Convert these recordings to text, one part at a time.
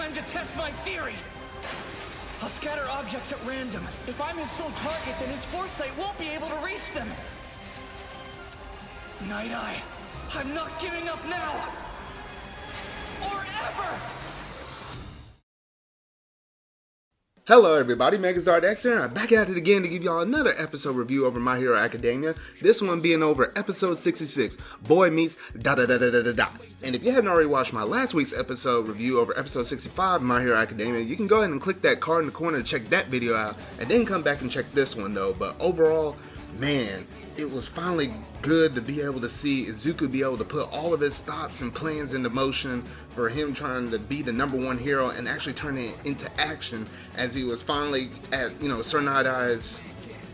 time to test my theory! I'll scatter objects at random. If I'm his sole target, then his foresight won't be able to reach them! Nighteye, I'm not giving up now! Or ever! Hello everybody, Megazard X here, and I'm back at it again to give y'all another episode review over My Hero Academia. This one being over episode 66, Boy Meets da da da da da da da. And if you hadn't already watched my last week's episode review over episode 65 of My Hero Academia, you can go ahead and click that card in the corner to check that video out, and then come back and check this one though. But overall, man, it was finally good to be able to see Izuku be able to put all of his thoughts and plans into motion for him trying to be the #1 hero and actually turning it into action as he was finally at, Sir Nightaye's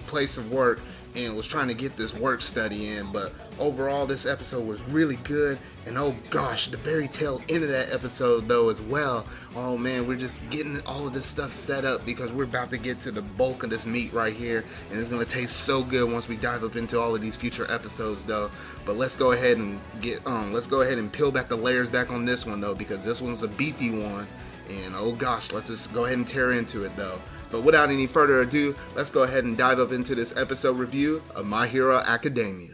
place of work and was trying to get this work study in. But overall, this episode was really good, and oh gosh, the very tail end of that episode though as well. Oh man, we're just getting all of this stuff set up because we're about to get to the bulk of this meat right here, and it's gonna taste so good once we dive up into all of these future episodes though. But let's go ahead and peel back the layers back on this one though, because this one's a beefy one, and oh gosh, let's just go ahead and tear into it though. But without any further ado, let's go ahead and dive up into this episode review of My Hero Academia.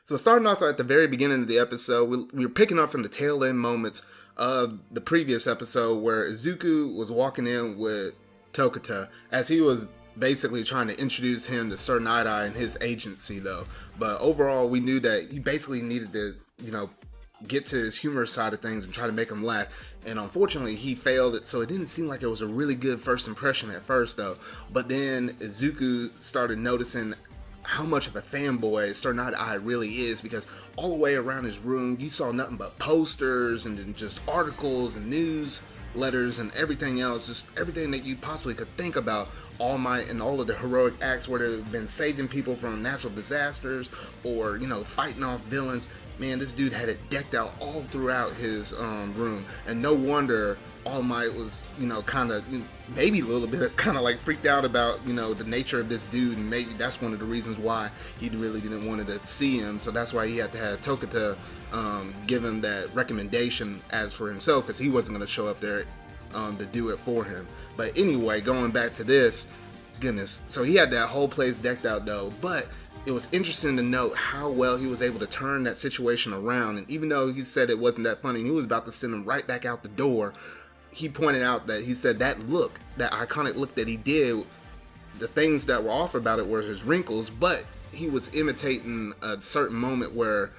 So starting off at the very beginning of the episode, we were picking up from the tail end moments of the previous episode where Izuku was walking in with Tokita as he was basically trying to introduce him to Sir Nighteye and his agency though. But overall, we knew that he basically needed to, get to his humor side of things and try to make him laugh. And unfortunately, he failed it, so it didn't seem like it was a really good first impression at first though. But then Izuku started noticing how much of a fanboy Sir Nighteye really is, because all the way around his room you saw nothing but posters and just articles and news letters and everything else, just everything that you possibly could think about All Might and all of the heroic acts where they've been saving people from natural disasters or fighting off villains. Man, this dude had it decked out all throughout his room, and no wonder All Might was, maybe a little bit kind of like freaked out about, the nature of this dude, and maybe that's one of the reasons why he really didn't want to see him. So that's why he had to have Tokita give him that recommendation as for himself, because he wasn't going to show up there to do it for him. But anyway, going back to this, goodness, so he had that whole place decked out though, but it was interesting to note how well he was able to turn that situation around. And even though he said it wasn't that funny, he was about to send him right back out the door, he pointed out that he said that look, that iconic look that he did, the things that were off about it were his wrinkles, but he was imitating a certain moment where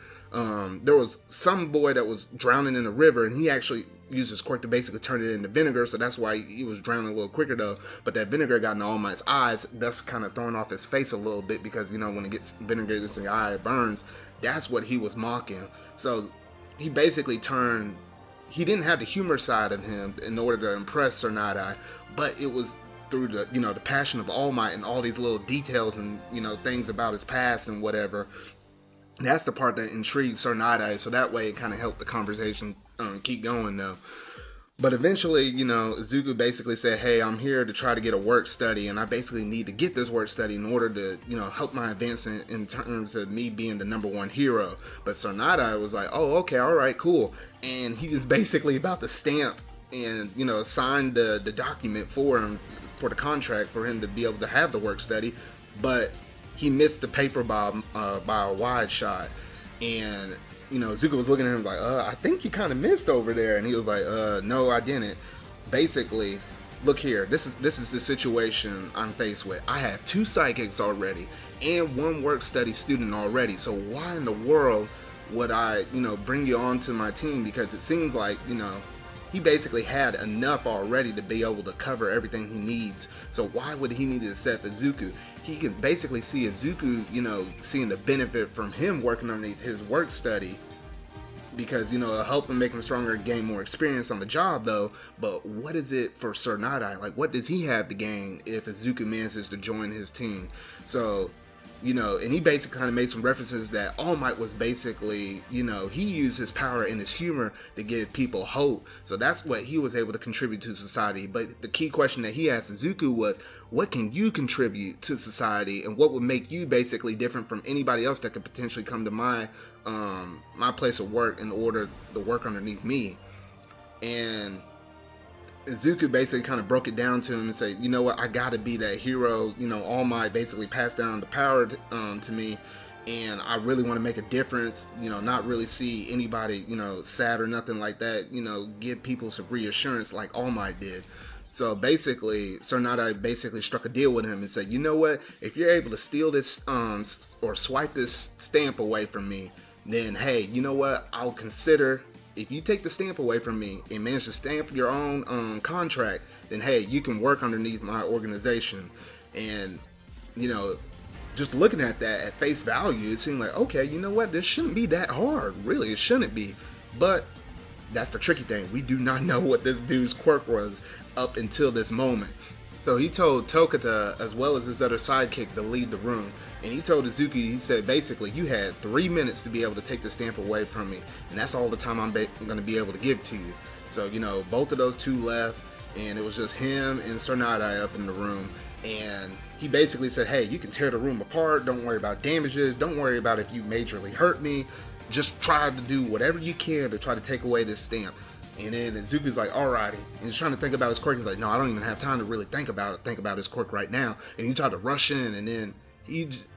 there was some boy that was drowning in the river, and he actually used his quirk to basically turn it into vinegar, so that's why he was drowning a little quicker though. But that vinegar got in All Might's eyes, thus kind of throwing off his face a little bit, because when it gets vinegar in the eye, it burns. That's what he was mocking. So he basically he didn't have the humor side of him in order to impress Sir Nighteye, but it was through the the passion of All Might and all these little details and things about his past and whatever. That's the part that intrigued Sir Nighteye, so that way it kind of helped the conversation keep going though. But eventually, Izuku basically said, hey, I'm here to try to get a work study, and I basically need to get this work study in order to, help my advancement in terms of me being the #1 hero. But Sir Nighteye was like, oh, okay, all right, cool. And he was basically about to stamp and, sign the document for him, for the contract for him to be able to have the work study, but he missed the paper by a wide shot. And Izuku was looking at him like, I think you kind of missed over there. And he was like, no, I didn't. Basically, look here, this is the situation I'm faced with. I have 2 psychics already and 1 work study student already. So why in the world would I, bring you onto my team? Because it seems like, he basically had enough already to be able to cover everything he needs. So why would he need to accept Izuku? He can basically see Izuku, seeing the benefit from him working underneath his work study, because it'll help him make him stronger, gain more experience on the job though. But what is it for Sir Nighteye? Like, what does he have to gain if Izuku manages to join his team? So and he basically kind of made some references that All Might was basically, he used his power and his humor to give people hope. So that's what he was able to contribute to society. But the key question that he asked Izuku was, what can you contribute to society, and what would make you basically different from anybody else that could potentially come to my place of work in order to work underneath me? And Izuku basically kind of broke it down to him and said, you know what, I gotta be that hero. All Might basically passed down the power to me, and I really want to make a difference, not really see anybody, sad or nothing like that, give people some reassurance like All Might did. So basically, Sir Nighteye basically struck a deal with him and said, you know what, if you're able to steal this, or swipe this stamp away from me, then hey, you know what, I'll consider. If you take the stamp away from me and manage to stamp your own contract, then hey, you can work underneath my organization. And just looking at that at face value, it seemed like, okay, you know what, this shouldn't be that hard. Really, it shouldn't be. But that's the tricky thing. We do not know what this dude's quirk was up until this moment. So he told Tokata, as well as his other sidekick, to leave the room. And he told Izuku, he said, basically, you had 3 minutes to be able to take the stamp away from me. And that's all the time I'm going to be able to give to you. So, both of those two left. And it was just him and Sir Nighteye up in the room. And he basically said, hey, you can tear the room apart. Don't worry about damages. Don't worry about if you majorly hurt me. Just try to do whatever you can to try to take away this stamp. And then Izuku's like, alrighty. And he's trying to think about his quirk. He's like, no, I don't even have time to really think about his quirk right now. And he tried to rush in, and then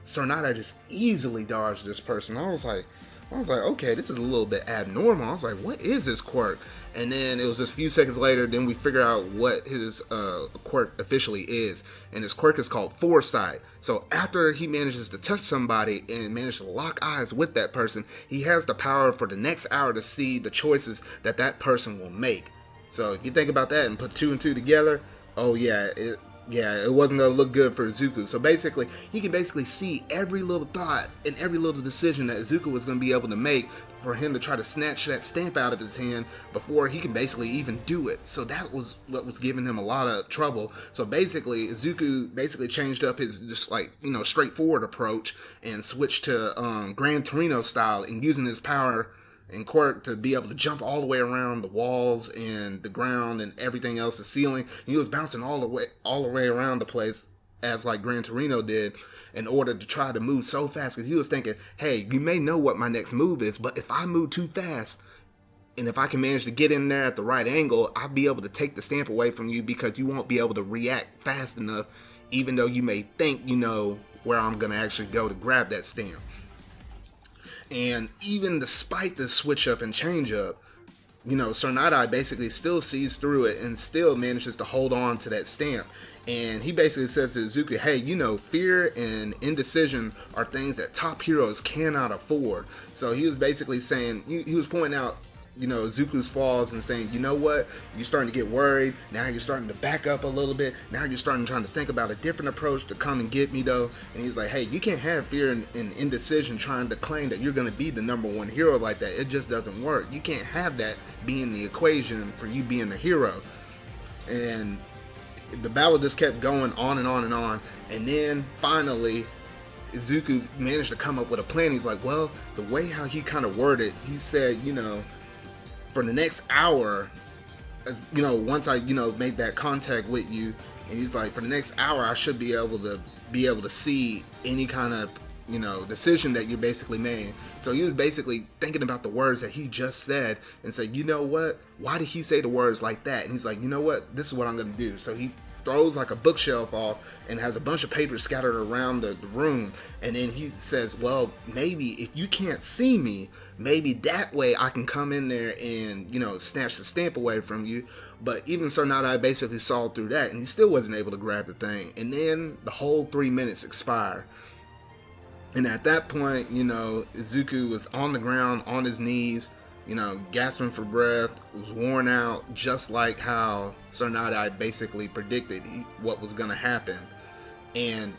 Sir Nighteye just easily dodged this person. I was like, okay, this is a little bit abnormal. I was like, what is this quirk? And then it was just a few seconds later, then we figure out what his quirk officially is. And his quirk is called Foresight. So after he manages to touch somebody and manages to lock eyes with that person, he has the power for the next hour to see the choices that that person will make. So if you think about that and put 2 and 2 together, oh yeah, it wasn't going to look good for Izuku. So basically, he can basically see every little thought and every little decision that Izuku was going to be able to make for him to try to snatch that stamp out of his hand before he can basically even do it. So that was what was giving him a lot of trouble. So basically, Izuku basically changed up his just straightforward approach and switched to Gran Torino style and using his power and quirk to be able to jump all the way around the walls and the ground and everything else, the ceiling. He was bouncing all the way around the place as like Gran Torino did, in order to try to move so fast, because he was thinking, hey, you may know what my next move is, but if I move too fast and if I can manage to get in there at the right angle, I'll be able to take the stamp away from you, because you won't be able to react fast enough, even though you may think you know where I'm going to actually go to grab that stamp. And even despite the switch up and change up, Sir Nighteye basically still sees through it and still manages to hold on to that stamp. And he basically says to Izuku, hey, fear and indecision are things that top heroes cannot afford. So he was basically saying, he was pointing out, Izuku's flaws and saying, you know what, you're starting to get worried. Now you're starting to back up a little bit. Now you're trying to think about a different approach to come and get me though. And he's like, hey, you can't have fear and indecision trying to claim that you're going to be the #1 hero like that. It just doesn't work. You can't have that being the equation for you being the hero. And the battle just kept going on and on and on. And then finally, Izuku managed to come up with a plan. He's like, well, the way how he kind of worded, he said, for the next hour, once I, make that contact with you, and he's like, for the next hour, I should be able to see any kind of, decision that you're basically made. So he was basically thinking about the words that he just said and said, you know what? Why did he say the words like that? And he's like, you know what? This is what I'm going to do. So he throws like a bookshelf off and has a bunch of papers scattered around the room. And then he says, well, maybe if you can't see me, maybe that way I can come in there and, snatch the stamp away from you. But even Sir Nighteye basically saw through that, and he still wasn't able to grab the thing. And then the whole 3 minutes expired. And at that point, Izuku was on the ground, on his knees, gasping for breath, was worn out, just like how Sir Nighteye basically predicted what was going to happen. And,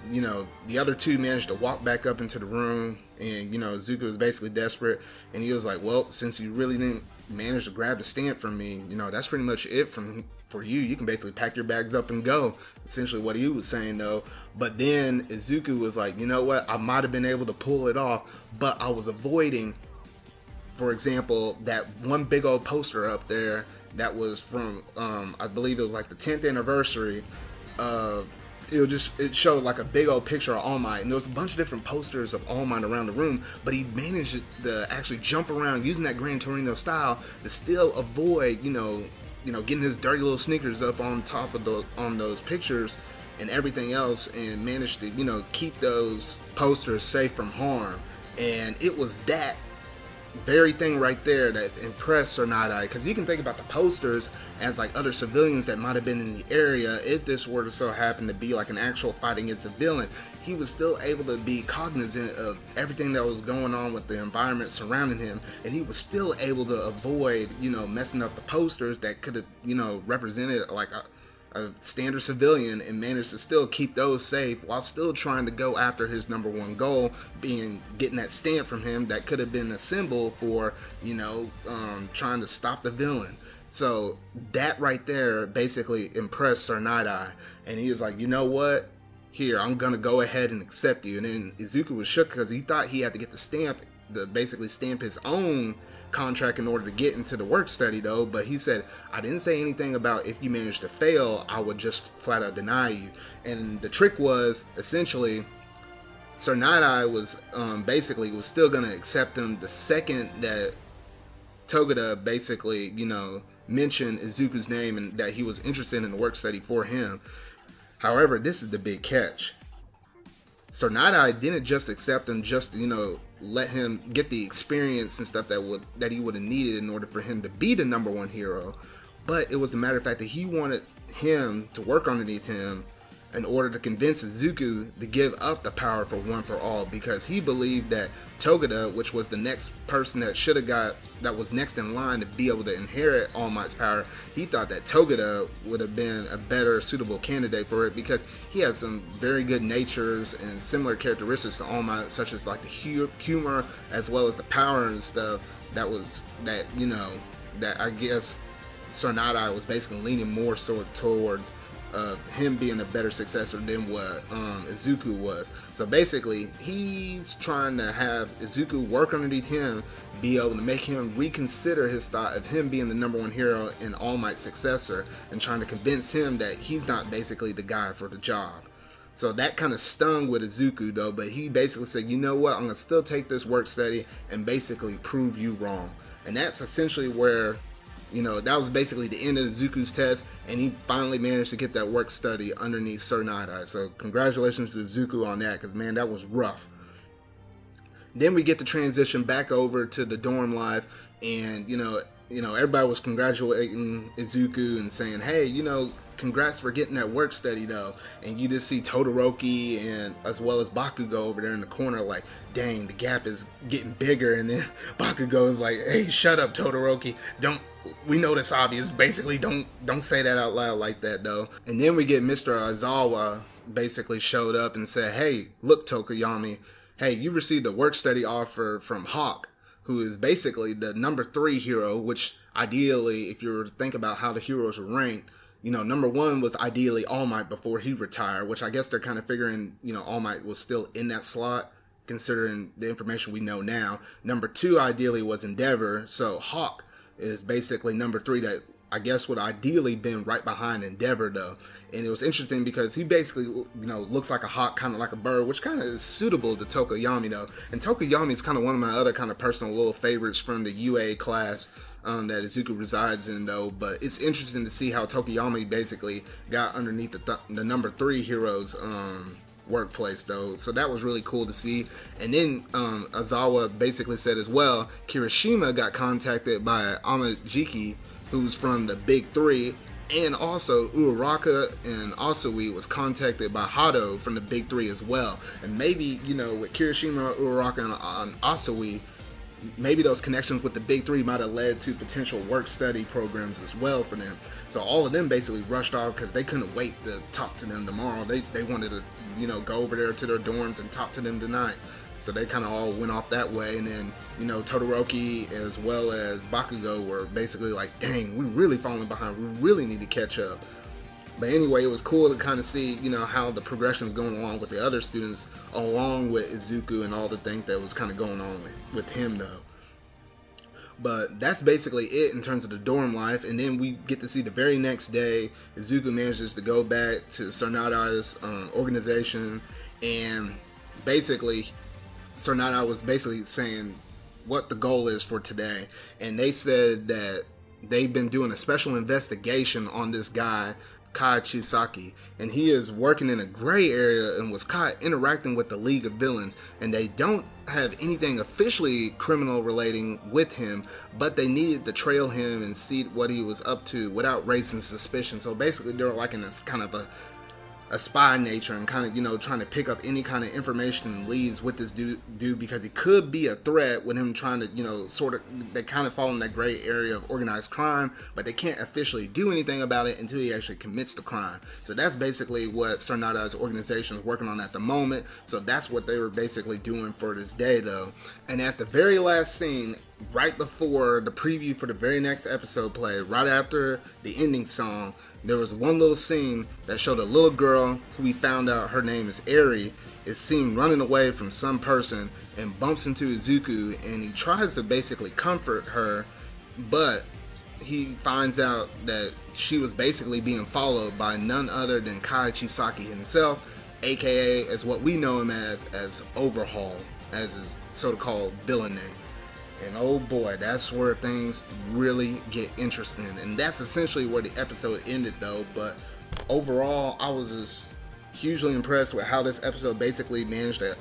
the other two managed to walk back up into the room, and, Izuku was basically desperate, and he was like, well, since you really didn't manage to grab the stamp from me, that's pretty much it for you. You can basically pack your bags up and go. Essentially what he was saying, though. But then Izuku was like, you know what, I might have been able to pull it off, but I was avoiding, for example, that one big old poster up there that was from, I believe it was like the 10th anniversary of, it showed like a big old picture of All Might, and there was a bunch of different posters of All Might around the room, but he managed to actually jump around using that Gran Torino style to still avoid, getting his dirty little sneakers up on top of those pictures and everything else, and managed to, keep those posters safe from harm. And it was that very thing right there that impressed Sir Nighteye, because you can think about the posters as like other civilians that might have been in the area. If this were to so happen to be like an actual fight against a villain, he was still able to be cognizant of everything that was going on with the environment surrounding him, and he was still able to avoid messing up the posters that could have represented like a standard civilian, and managed to still keep those safe while still trying to go after his number one goal, being getting that stamp from him that could have been a symbol for trying to stop the villain. So that right there basically impressed Sir Nighteye, and he was like, you know what, here, I'm gonna go ahead and accept you. And then Izuku was shook because he thought he had to get the stamp, to basically stamp his own contract in order to get into the work study, though. But he said, I didn't say anything about if you managed to fail, I would just flat out deny you. And the trick was, essentially, Sir Nighteye was basically was still going to accept him the second that Togeda basically, mentioned Izuku's name and that he was interested in the work study for him. However, this is the big catch. Sir Nighteye didn't just accept him just let him get the experience and stuff that he would have needed in order for him to be the number one hero, but it was a matter of fact that he wanted him to work underneath him in order to convince Izuku to give up the power for One for All, because he believed that Togeda, which was the next person that was next in line to be able to inherit All Might's power, he thought that Togeda would have been a better suitable candidate for it, because he had some very good natures and similar characteristics to All Might, such as like the humor as well as the power and stuff that I guess Sir Nighteye was basically leaning more so towards him being a better successor than what Izuku was. So basically, he's trying to have Izuku work underneath him, be able to make him reconsider his thought of him being the number one hero and All Might's successor, and trying to convince him that he's not basically the guy for the job. So that kind of stung with Izuku, though, but he basically said, you know what, I'm going to still take this work study and basically prove you wrong. And that's essentially where that was basically the end of Izuku's test, and he finally managed to get that work study underneath Sir Nighteye. So congratulations to Izuku on that, because man, that was rough. Then we get to transition back over to the dorm life, and everybody was congratulating Izuku and saying, hey, congrats for getting that work study, though. And you just see Todoroki and as well as Bakugo over there in the corner like, dang, the gap is getting bigger. And then Bakugo is like, hey, shut up, Todoroki, we know this obvious, basically don't say that out loud like that, though. And then we get Mr. Aizawa basically showed up and said, hey, look, Tokoyami, hey, you received a work study offer from Hawk, who is basically the number 3 hero, which ideally, if you were to think about how the heroes were ranked, number 1 was ideally All Might before he retired, which I guess they're kind of figuring, All Might was still in that slot, considering the information we know now. Number 2 ideally was Endeavor, so Hawk is basically number 3 that I guess would ideally been right behind Endeavor, though. And it was interesting because he basically, looks like a hawk, kind of like a bird, which kind of is suitable to Tokoyami, though. And Tokoyami is kind of one of my other kind of personal little favorites from the UA class that Izuku resides in, though. But it's interesting to see how Tokoyami basically got underneath the number 3 hero's workplace, though. So that was really cool to see. And then Aizawa basically said as well, Kirishima got contacted by Amajiki, who's from the Big 3, and also Uraraka and Asui was contacted by Hado from the Big 3 as well. And maybe, with Kirishima, Uraraka, and Asui, maybe those connections with the big three might have led to potential work study programs as well for them. So all of them basically rushed off because they couldn't wait to talk to them tomorrow. They wanted to, go over there to their dorms and talk to them tonight. So they kind of all went off that way. And then, Todoroki as well as Bakugo were basically like, dang, we're really falling behind. We really need to catch up. But anyway, it was cool to kind of see, how the progression is going along with the other students, along with Izuku and all the things that was kind of going on with him, though. But that's basically it in terms of the dorm life. And then we get to see the very next day, Izuku manages to go back to Sir Nightaye's organization. And basically, Sir Nighteye was basically saying what the goal is for today. And they said that they've been doing a special investigation on this guy, Kai Chisaki, and he is working in a gray area and was caught interacting with the League of Villains, and they don't have anything officially criminal relating with him, but they needed to trail him and see what he was up to without raising suspicion. So basically they're like in this kind of a spy nature and kind of, trying to pick up any kind of information and leads with this dude because he could be a threat with him trying to, they kind of fall in that gray area of organized crime, but they can't officially do anything about it until he actually commits the crime. So that's basically what Sir Nighteye's organization is working on at the moment. So that's what they were basically doing for this day, though. And at the very last scene, right before the preview for the very next episode played, right after the ending song, there was one little scene that showed a little girl who we found out her name is Eri is seen running away from some person and bumps into Izuku, and he tries to basically comfort her, but he finds out that she was basically being followed by none other than Kai Chisaki himself, aka as what we know him as Overhaul, as his so-called villain name. And oh boy, that's where things really get interesting. And that's essentially where the episode ended, though. But overall, I was just hugely impressed with how this episode basically managed to,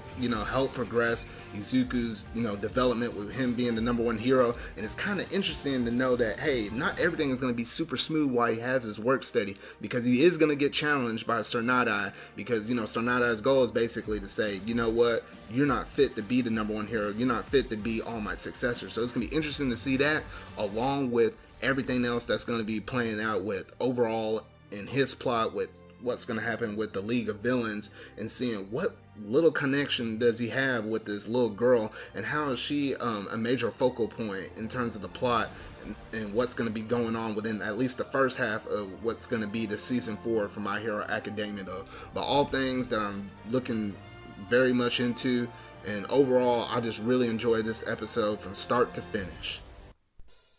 help progress Izuku's, development with him being the #1 hero. And it's kind of interesting to know that, hey, not everything is going to be super smooth while he has his work study, because he is going to get challenged by Sir Nighteye, because, Sir Nightaye's goal is basically to say, you know what, you're not fit to be the #1 hero. You're not fit to be All Might's successor. So it's going to be interesting to see that, along with everything else that's going to be playing out with Overhaul in his plot, with what's going to happen with the League of Villains, and seeing what little connection does he have with this little girl, and how is she a major focal point in terms of the plot, and what's going to be going on within at least the first half of what's going to be the season 4 for My Hero Academia, though. But all things that I'm looking very much into, and overall I just really enjoyed this episode from start to finish.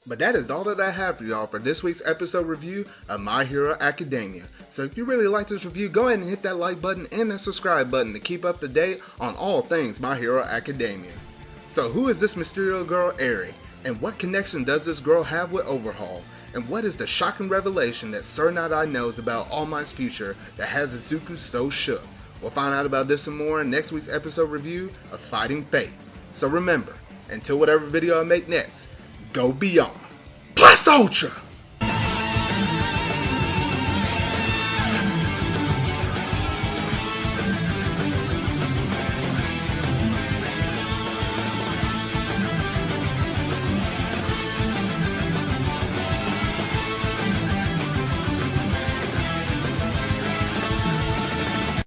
But that is all that I have for y'all for this week's episode review of My Hero Academia. So if you really like this review, go ahead and hit that like button and that subscribe button to keep up to date on all things My Hero Academia. So who is this mysterious girl Eri? And what connection does this girl have with Overhaul? And what is the shocking revelation that Sir Nighteye knows about All Might's future that has Izuku so shook? We'll find out about this and more in next week's episode review of Fighting Fate. So remember, until whatever video I make next, go beyond. Plus Ultra!